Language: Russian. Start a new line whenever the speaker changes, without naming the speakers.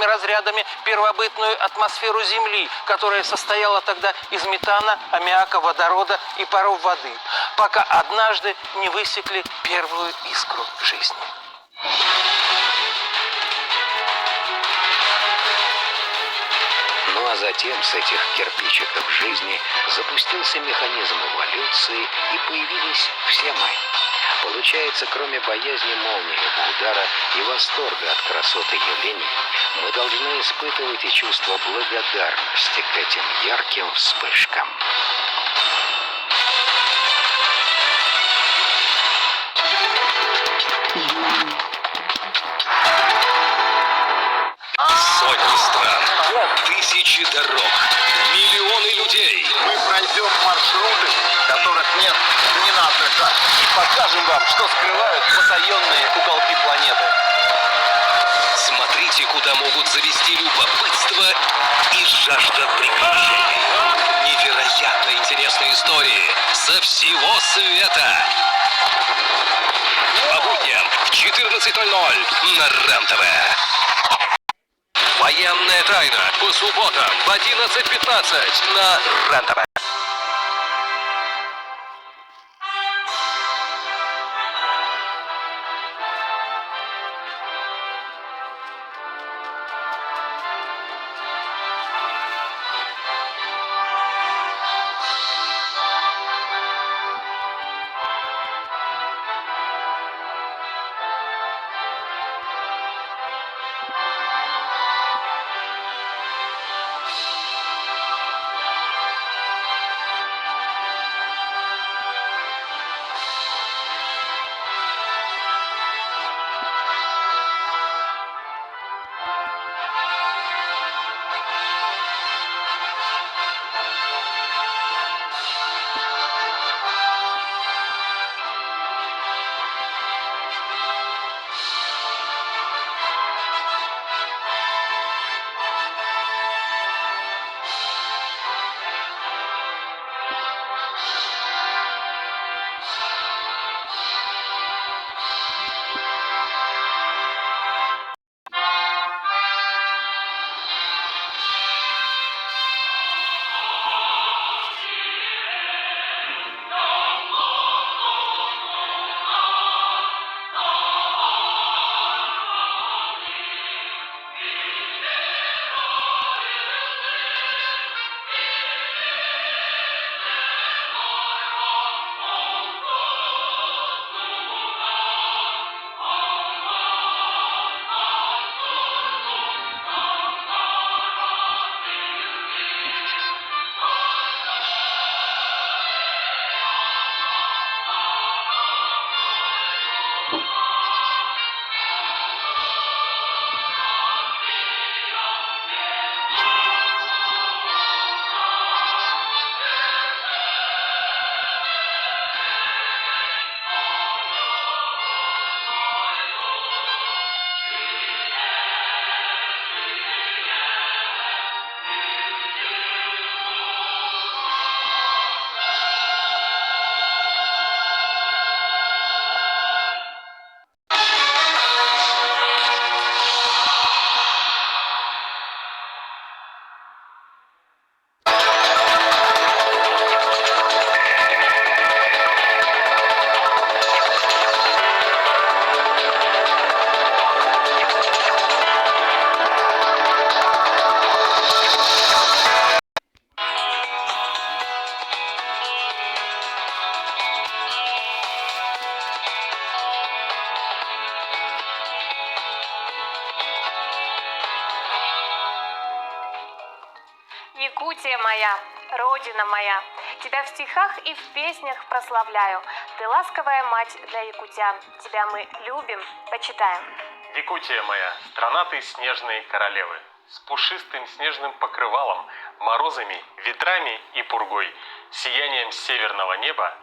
первыми разрядами первобытную атмосферу Земли, которая состояла тогда из метана, аммиака, водорода и паров воды, пока однажды не высекли первую искру жизни.
Ну а затем с этих кирпичиков жизни запустился механизм эволюции и появились все мы. Получается, кроме боязни молниевого удара и восторга от красоты явлений, мы должны испытывать и чувство благодарности к этим ярким вспышкам.
Сотни стран, тысячи дорог, миллионы людей.
Мы пройдем маршруты, которых нет ни на одной карте. И покажем вам, что скрывают потаенные уголки планеты.
Смотрите, куда могут завести любопытство и жажда приключений. Невероятно интересные истории со всего света. По будням в 14:00 на РЕН-ТВ. Военная тайна по субботам в 11:15 на РЕН-ТВ.
Якутия моя, родина моя, тебя в стихах и в песнях прославляю. Ты ласковая мать для якутян, тебя мы любим, почитаем.
Якутия моя, страна ты снежной королевы, с пушистым снежным покрывалом, морозами, ветрами и пургой, сиянием северного неба